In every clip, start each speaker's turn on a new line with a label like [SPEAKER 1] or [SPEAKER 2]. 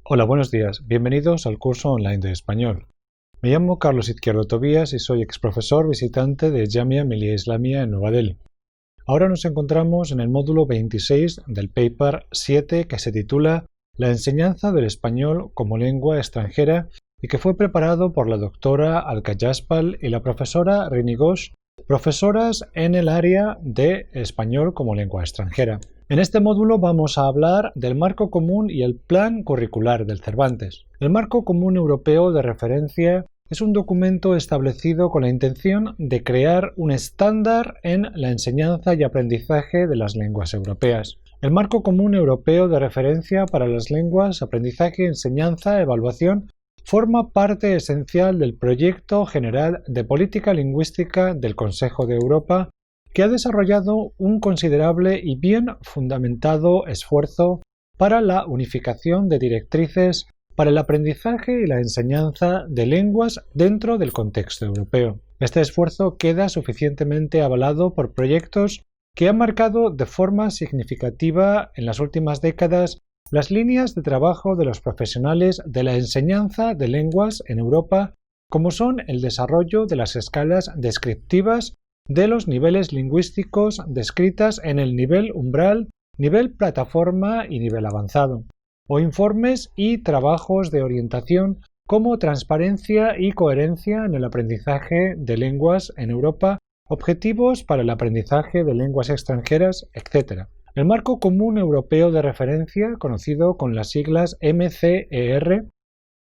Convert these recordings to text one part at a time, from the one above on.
[SPEAKER 1] Hola, buenos días. Bienvenidos al curso online de español. Me llamo Carlos Izquierdo Tobías y soy exprofesor visitante de Jamia Millia Islamia en Nueva Delhi. Ahora nos encontramos en el módulo 26 del paper 7 que se titula La enseñanza del español como lengua extranjera y que fue preparado por la doctora Alka Jaspal y la profesora Rini Ghosh, profesoras en el área de español como lengua extranjera. En este módulo vamos a hablar del marco común y el plan curricular del Cervantes. El marco común europeo de referencia es un documento establecido con la intención de crear un estándar en la enseñanza y aprendizaje de las lenguas europeas. El marco común europeo de referencia para las lenguas, aprendizaje, enseñanza, evaluación forma parte esencial del proyecto general de política lingüística del Consejo de Europa, que ha desarrollado un considerable y bien fundamentado esfuerzo para la unificación de directrices para el aprendizaje y la enseñanza de lenguas dentro del contexto europeo. Este esfuerzo queda suficientemente avalado por proyectos que han marcado de forma significativa en las últimas décadas las líneas de trabajo de los profesionales de la enseñanza de lenguas en Europa, como son el desarrollo de las escalas descriptivas de los niveles lingüísticos descritas en el nivel umbral, nivel plataforma y nivel avanzado, o informes y trabajos de orientación como transparencia y coherencia en el aprendizaje de lenguas en Europa, objetivos para el aprendizaje de lenguas extranjeras, etc. El Marco Común Europeo de Referencia, conocido con las siglas MCER,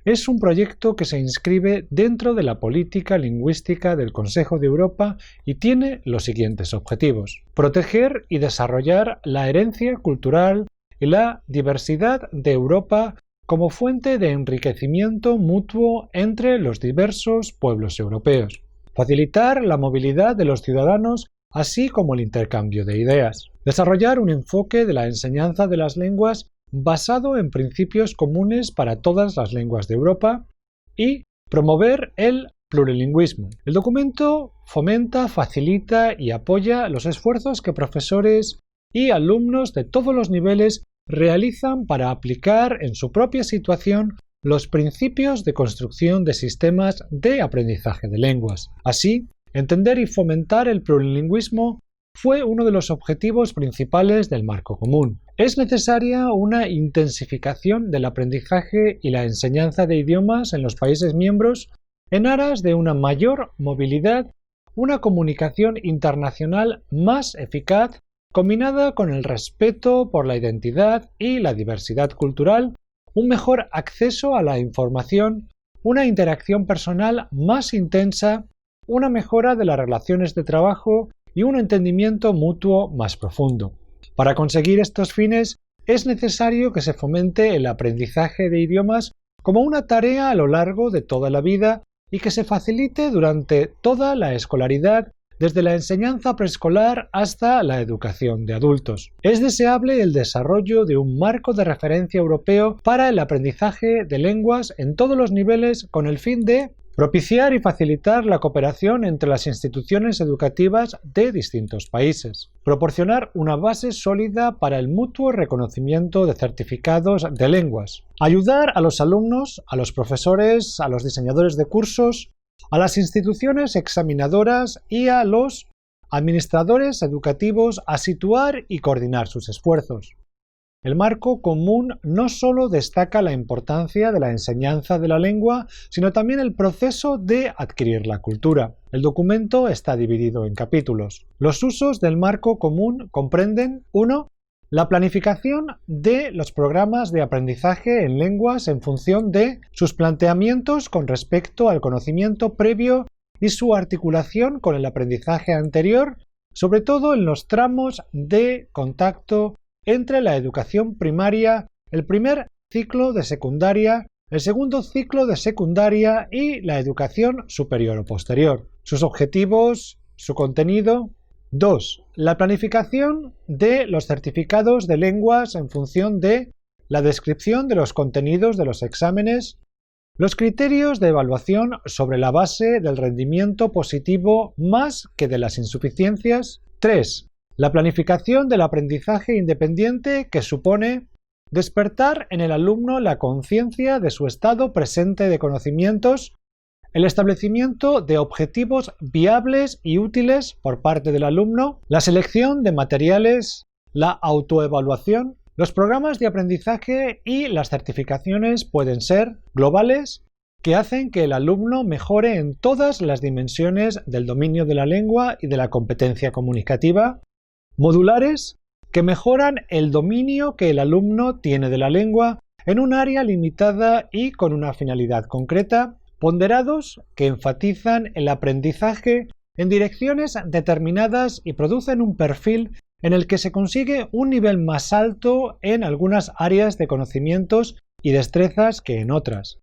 [SPEAKER 1] es un proyecto que se inscribe dentro de la política lingüística del Consejo de Europa y tiene los siguientes objetivos: proteger y desarrollar la herencia cultural y la diversidad de Europa como fuente de enriquecimiento mutuo entre los diversos pueblos europeos, facilitar la movilidad de los ciudadanos así como el intercambio de ideas, desarrollar un enfoque de la enseñanza de las lenguas basado en principios comunes para todas las lenguas de Europa y promover el plurilingüismo. El documento fomenta, facilita y apoya los esfuerzos que profesores y alumnos de todos los niveles realizan para aplicar en su propia situación los principios de construcción de sistemas de aprendizaje de lenguas. Así, entender y fomentar el plurilingüismo fue uno de los objetivos principales del marco común. Es necesaria una intensificación del aprendizaje y la enseñanza de idiomas en los países miembros en aras de una mayor movilidad, una comunicación internacional más eficaz, combinada con el respeto por la identidad y la diversidad cultural, un mejor acceso a la información, una interacción personal más intensa, una mejora de las relaciones de trabajo y un entendimiento mutuo más profundo. Para conseguir estos fines es necesario que se fomente el aprendizaje de idiomas como una tarea a lo largo de toda la vida y que se facilite durante toda la escolaridad, desde la enseñanza preescolar hasta la educación de adultos. Es deseable el desarrollo de un marco de referencia europeo para el aprendizaje de lenguas en todos los niveles con el fin de propiciar y facilitar la cooperación entre las instituciones educativas de distintos países. Proporcionar una base sólida para el mutuo reconocimiento de certificados de lenguas. Ayudar a los alumnos, a los profesores, a los diseñadores de cursos, a las instituciones examinadoras y a los administradores educativos a situar y coordinar sus esfuerzos. El marco común no solo destaca la importancia de la enseñanza de la lengua, sino también el proceso de adquirir la cultura. El documento está dividido en capítulos. Los usos del marco común comprenden 1. La planificación de los programas de aprendizaje en lenguas en función de sus planteamientos con respecto al conocimiento previo y su articulación con el aprendizaje anterior, sobre todo en los tramos de contacto entre la educación primaria, el primer ciclo de secundaria, el segundo ciclo de secundaria y la educación superior o posterior. Sus objetivos, su contenido. 2. La planificación de los certificados de lenguas en función de la descripción de los contenidos de los exámenes, los criterios de evaluación sobre la base del rendimiento positivo más que de las insuficiencias. 3. La planificación del aprendizaje independiente, que supone despertar en el alumno la conciencia de su estado presente de conocimientos, el establecimiento de objetivos viables y útiles por parte del alumno, la selección de materiales, la autoevaluación. Los programas de aprendizaje y las certificaciones pueden ser globales, que hacen que el alumno mejore en todas las dimensiones del dominio de la lengua y de la competencia comunicativa, modulares, que mejoran el dominio que el alumno tiene de la lengua en un área limitada y con una finalidad concreta, ponderados, que enfatizan el aprendizaje en direcciones determinadas y producen un perfil en el que se consigue un nivel más alto en algunas áreas de conocimientos y destrezas que en otras.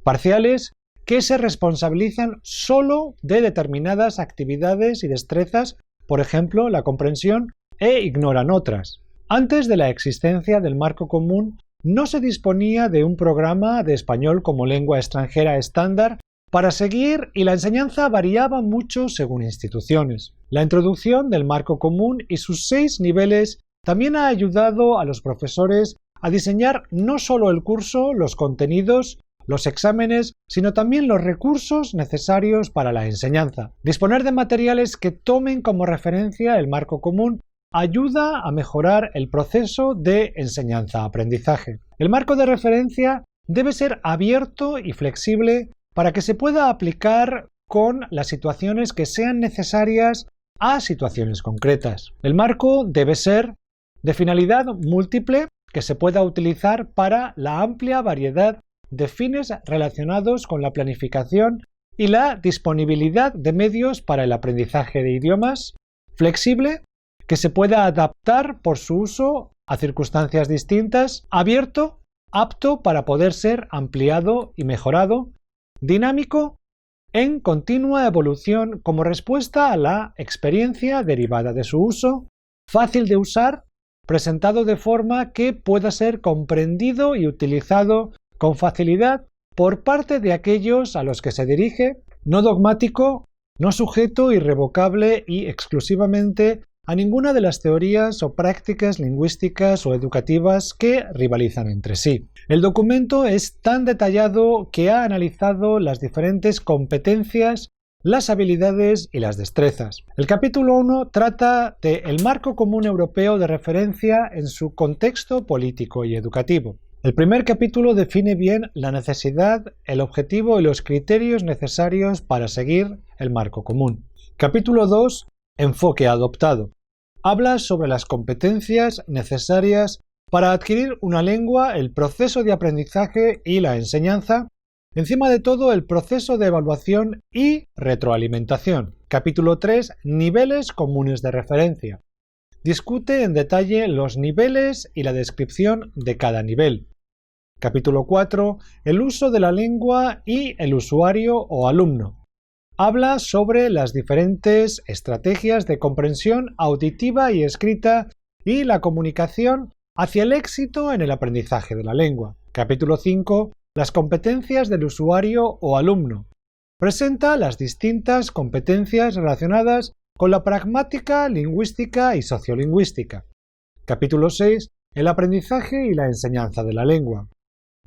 [SPEAKER 1] Parciales, que se responsabilizan solo de determinadas actividades y destrezas, por ejemplo, la comprensión, e ignoran otras. Antes de la existencia del marco común, no se disponía de un programa de español como lengua extranjera estándar para seguir y la enseñanza variaba mucho según instituciones. La introducción del marco común y sus 6 niveles también ha ayudado a los profesores a diseñar no solo el curso, los contenidos, los exámenes, sino también los recursos necesarios para la enseñanza. Disponer de materiales que tomen como referencia el marco común ayuda a mejorar el proceso de enseñanza-aprendizaje. El marco de referencia debe ser abierto y flexible para que se pueda aplicar con las situaciones que sean necesarias a situaciones concretas. El marco debe ser de finalidad múltiple que se pueda utilizar para la amplia variedad de fines relacionados con la planificación y la disponibilidad de medios para el aprendizaje de idiomas, flexible, que se pueda adaptar por su uso a circunstancias distintas, abierto, apto para poder ser ampliado y mejorado, dinámico, en continua evolución como respuesta a la experiencia derivada de su uso, fácil de usar, presentado de forma que pueda ser comprendido y utilizado con facilidad por parte de aquellos a los que se dirige, no dogmático, no sujeto irrevocable y exclusivamente a ninguna de las teorías o prácticas lingüísticas o educativas que rivalizan entre sí. El documento es tan detallado que ha analizado las diferentes competencias, las habilidades y las destrezas. El capítulo 1 trata del marco común europeo de referencia en su contexto político y educativo. El primer capítulo define bien la necesidad, el objetivo y los criterios necesarios para seguir el marco común. Capítulo 2. Enfoque adoptado. Habla sobre las competencias necesarias para adquirir una lengua, el proceso de aprendizaje y la enseñanza, encima de todo el proceso de evaluación y retroalimentación. Capítulo 3. Niveles comunes de referencia. Discute en detalle los niveles y la descripción de cada nivel. Capítulo 4. El uso de la lengua y el usuario o alumno. Habla sobre las diferentes estrategias de comprensión auditiva y escrita y la comunicación hacia el éxito en el aprendizaje de la lengua. Capítulo 5. Las competencias del usuario o alumno. Presenta las distintas competencias relacionadas con la pragmática, lingüística y sociolingüística. Capítulo 6. El aprendizaje y la enseñanza de la lengua.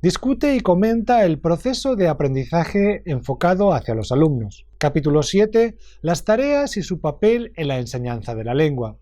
[SPEAKER 1] Discute y comenta el proceso de aprendizaje enfocado hacia los alumnos. Capítulo 7. Las tareas y su papel en la enseñanza de la lengua.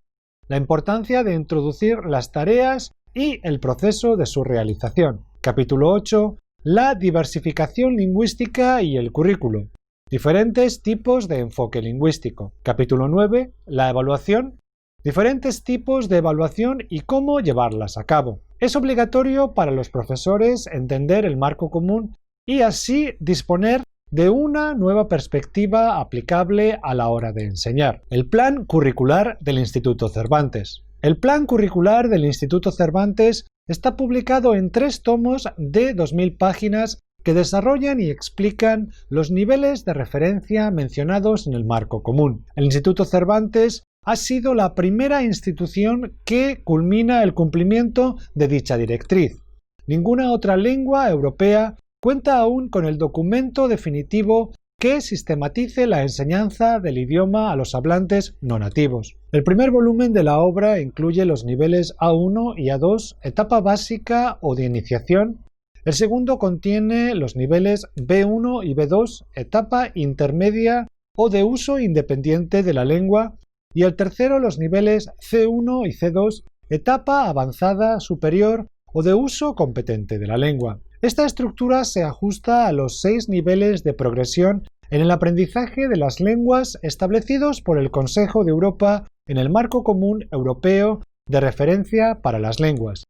[SPEAKER 1] La importancia de introducir las tareas y el proceso de su realización. Capítulo 8. La diversificación lingüística y el currículo. Diferentes tipos de enfoque lingüístico. Capítulo 9. La evaluación. Diferentes tipos de evaluación y cómo llevarlas a cabo. Es obligatorio para los profesores entender el marco común y así disponer de una nueva perspectiva aplicable a la hora de enseñar. El Plan Curricular del Instituto Cervantes. El Plan Curricular del Instituto Cervantes está publicado en 3 tomos de 2000 páginas que desarrollan y explican los niveles de referencia mencionados en el marco común. El Instituto Cervantes ha sido la primera institución que culmina el cumplimiento de dicha directriz. Ninguna otra lengua europea cuenta aún con el documento definitivo que sistematice la enseñanza del idioma a los hablantes no nativos. El primer volumen de la obra incluye los niveles A1 y A2, etapa básica o de iniciación. El segundo contiene los niveles B1 y B2, etapa intermedia o de uso independiente de la lengua, y el tercero los niveles C1 y C2, etapa avanzada superior o de uso competente de la lengua. Esta estructura se ajusta a los 6 niveles de progresión en el aprendizaje de las lenguas establecidos por el Consejo de Europa en el Marco Común Europeo de Referencia para las Lenguas.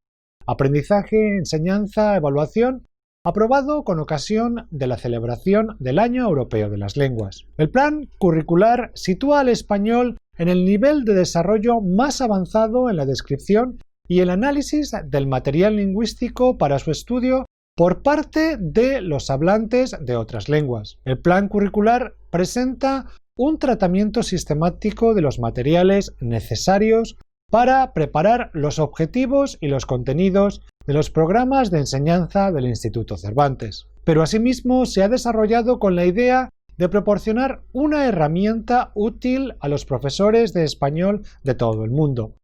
[SPEAKER 1] Aprendizaje, enseñanza, evaluación, aprobado con ocasión de la celebración del Año Europeo de las Lenguas. El plan curricular sitúa al español en el nivel de desarrollo más avanzado en la descripción y el análisis del material lingüístico para su estudio por parte de los hablantes de otras lenguas. El plan curricular presenta un tratamiento sistemático de los materiales necesarios para preparar los objetivos y los contenidos de los programas de enseñanza del Instituto Cervantes. Pero asimismo se ha desarrollado con la idea de proporcionar una herramienta útil a los profesores de español de todo el mundo.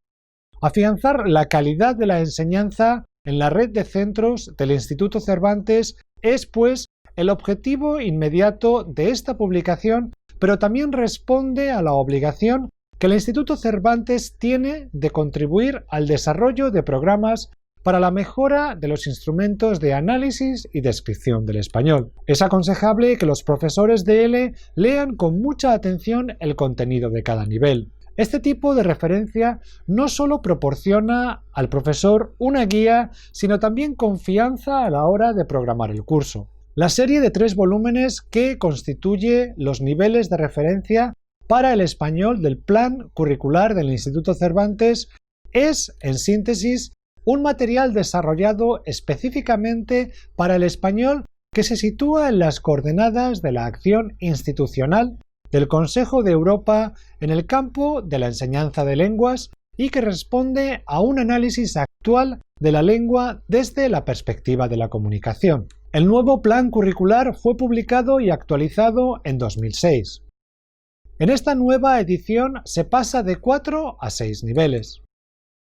[SPEAKER 1] Afianzar la calidad de la enseñanza en la red de centros del Instituto Cervantes es, pues, el objetivo inmediato de esta publicación, pero también responde a la obligación que el Instituto Cervantes tiene de contribuir al desarrollo de programas para la mejora de los instrumentos de análisis y descripción del español. Es aconsejable que los profesores de él lean con mucha atención el contenido de cada nivel. Este tipo de referencia no solo proporciona al profesor una guía, sino también confianza a la hora de programar el curso. La serie de 3 volúmenes que constituye los niveles de referencia para el español del plan curricular del Instituto Cervantes es, en síntesis, un material desarrollado específicamente para el español que se sitúa en las coordenadas de la acción institucional del Consejo de Europa en el campo de la enseñanza de lenguas y que responde a un análisis actual de la lengua desde la perspectiva de la comunicación. El nuevo plan curricular fue publicado y actualizado en 2006. En esta nueva edición se pasa de 4 a 6 niveles.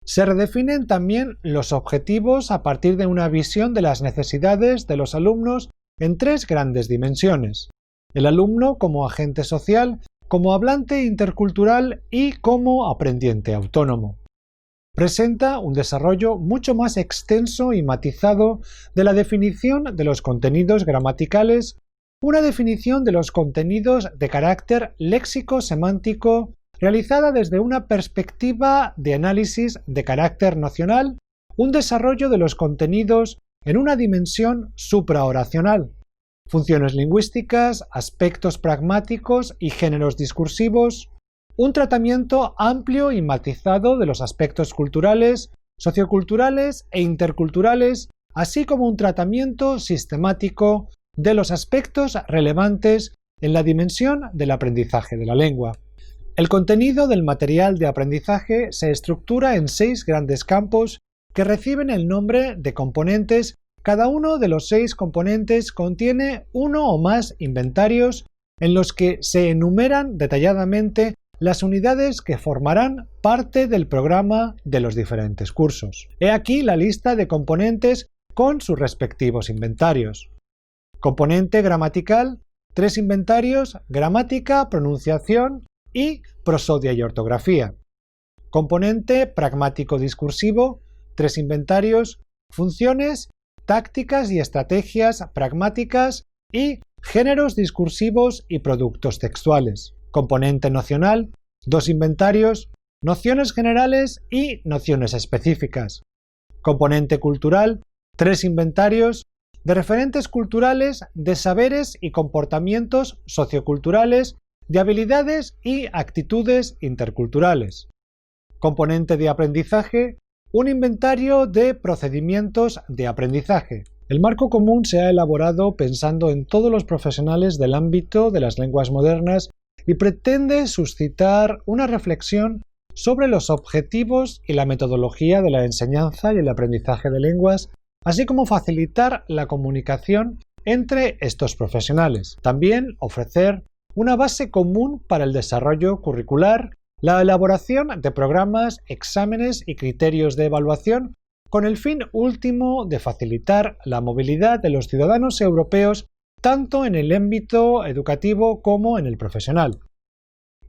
[SPEAKER 1] Se redefinen también los objetivos a partir de una visión de las necesidades de los alumnos en 3 grandes dimensiones: el alumno como agente social, como hablante intercultural y como aprendiente autónomo. Presenta un desarrollo mucho más extenso y matizado de la definición de los contenidos gramaticales, una definición de los contenidos de carácter léxico-semántico realizada desde una perspectiva de análisis de carácter nocional, un desarrollo de los contenidos en una dimensión supraoracional, funciones lingüísticas, aspectos pragmáticos y géneros discursivos, un tratamiento amplio y matizado de los aspectos culturales, socioculturales e interculturales, así como un tratamiento sistemático de los aspectos relevantes en la dimensión del aprendizaje de la lengua. El contenido del material de aprendizaje se estructura en 6 grandes campos que reciben el nombre de componentes. Cada uno de los 6 componentes contiene uno o más inventarios en los que se enumeran detalladamente las unidades que formarán parte del programa de los diferentes cursos. He aquí la lista de componentes con sus respectivos inventarios. Componente gramatical, 3 inventarios: gramática, pronunciación y prosodia y ortografía. Componente pragmático-discursivo, 3 inventarios: funciones, tácticas y estrategias pragmáticas y géneros discursivos y productos textuales. Componente nocional, 2 inventarios: nociones generales y nociones específicas. Componente cultural, 3 inventarios: de referentes culturales, de saberes y comportamientos socioculturales, de habilidades y actitudes interculturales. Componente de aprendizaje, un inventario de procedimientos de aprendizaje. El marco común se ha elaborado pensando en todos los profesionales del ámbito de las lenguas modernas y pretende suscitar una reflexión sobre los objetivos y la metodología de la enseñanza y el aprendizaje de lenguas, así como facilitar la comunicación entre estos profesionales. También ofrecer una base común para el desarrollo curricular, la elaboración de programas, exámenes y criterios de evaluación con el fin último de facilitar la movilidad de los ciudadanos europeos tanto en el ámbito educativo como en el profesional.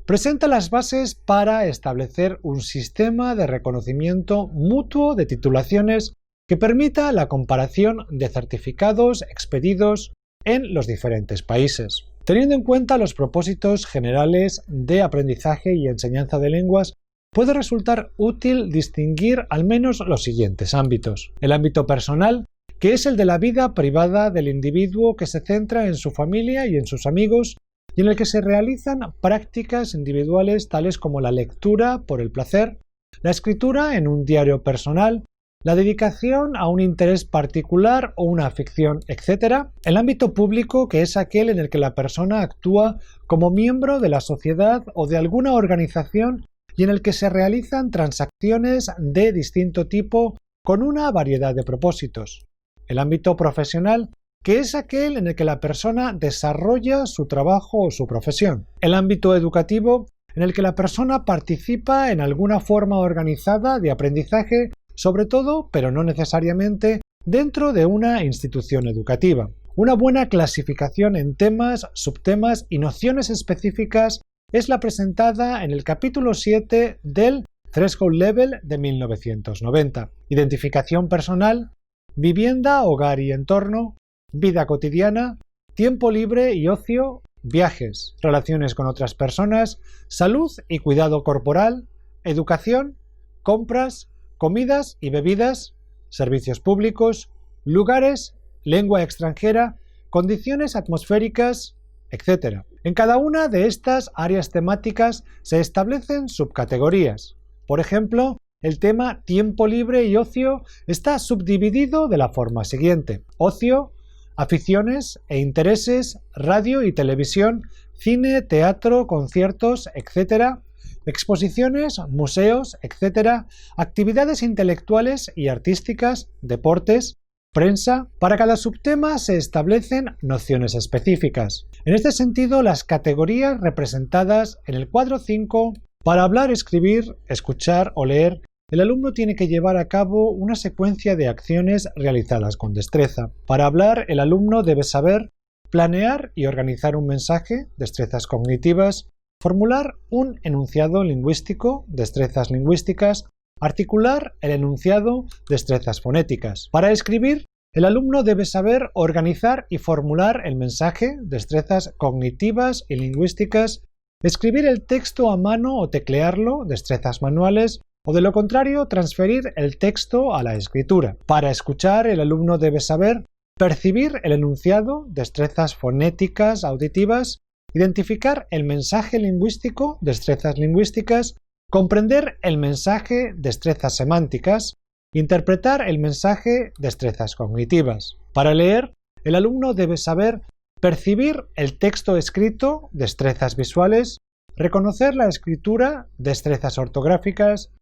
[SPEAKER 1] Presenta las bases para establecer un sistema de reconocimiento mutuo de titulaciones que permita la comparación de certificados expedidos en los diferentes países. Teniendo en cuenta los propósitos generales de aprendizaje y enseñanza de lenguas, puede resultar útil distinguir al menos los siguientes ámbitos. El ámbito personal, que es el de la vida privada del individuo que se centra en su familia y en sus amigos, y en el que se realizan prácticas individuales tales como la lectura por el placer, la escritura en un diario personal, la dedicación a un interés particular o una afición, etc. El ámbito público, que es aquel en el que la persona actúa como miembro de la sociedad o de alguna organización y en el que se realizan transacciones de distinto tipo con una variedad de propósitos. El ámbito profesional, que es aquel en el que la persona desarrolla su trabajo o su profesión. El ámbito educativo, en el que la persona participa en alguna forma organizada de aprendizaje, sobre todo, pero no necesariamente, dentro de una institución educativa. Una buena clasificación en temas, subtemas y nociones específicas es la presentada en el capítulo 7 del Threshold Level de 1990. Identificación personal, vivienda, hogar y entorno, vida cotidiana, tiempo libre y ocio, viajes, relaciones con otras personas, salud y cuidado corporal, educación, compras, comidas y bebidas, servicios públicos, lugares, lengua extranjera, condiciones atmosféricas, etc. En cada una de estas áreas temáticas se establecen subcategorías. Por ejemplo, el tema tiempo libre y ocio está subdividido de la forma siguiente: ocio, aficiones e intereses, radio y televisión, cine, teatro, conciertos, etc., exposiciones, museos, etc., actividades intelectuales y artísticas, deportes, prensa. Para cada subtema se establecen nociones específicas. En este sentido, las categorías representadas en el cuadro 5, para hablar, escribir, escuchar o leer, el alumno tiene que llevar a cabo una secuencia de acciones realizadas con destreza. Para hablar, el alumno debe saber planear y organizar un mensaje, destrezas cognitivas, formular un enunciado lingüístico, destrezas lingüísticas, articular el enunciado, destrezas fonéticas. Para escribir, el alumno debe saber organizar y formular el mensaje, destrezas cognitivas y lingüísticas, escribir el texto a mano o teclearlo, destrezas manuales, o de lo contrario, transferir el texto a la escritura. Para escuchar, el alumno debe saber percibir el enunciado, destrezas fonéticas, auditivas, identificar el mensaje lingüístico, destrezas lingüísticas, comprender el mensaje, destrezas semánticas, interpretar el mensaje, destrezas cognitivas. Para leer, el alumno debe saber percibir el texto escrito, destrezas visuales, reconocer la escritura, destrezas ortográficas,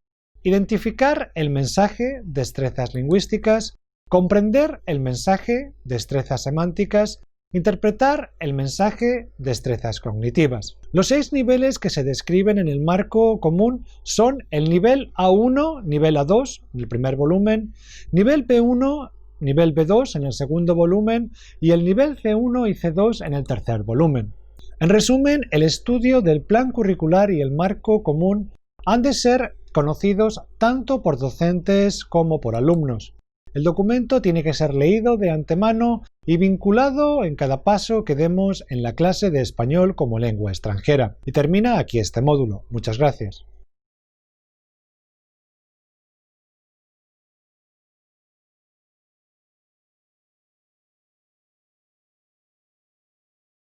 [SPEAKER 1] identificar el mensaje, destrezas lingüísticas, comprender el mensaje, destrezas semánticas, interpretar el mensaje, destrezas cognitivas. Los 6 niveles que se describen en el marco común son el nivel A1, nivel A2 en el primer volumen, nivel B1, nivel B2 en el segundo volumen y el nivel C1 y C2 en el tercer volumen. En resumen, el estudio del plan curricular y el marco común han de ser conocidos tanto por docentes como por alumnos. El documento tiene que ser leído de antemano y vinculado en cada paso que demos en la clase de español como lengua extranjera. Y termina aquí este módulo. Muchas gracias.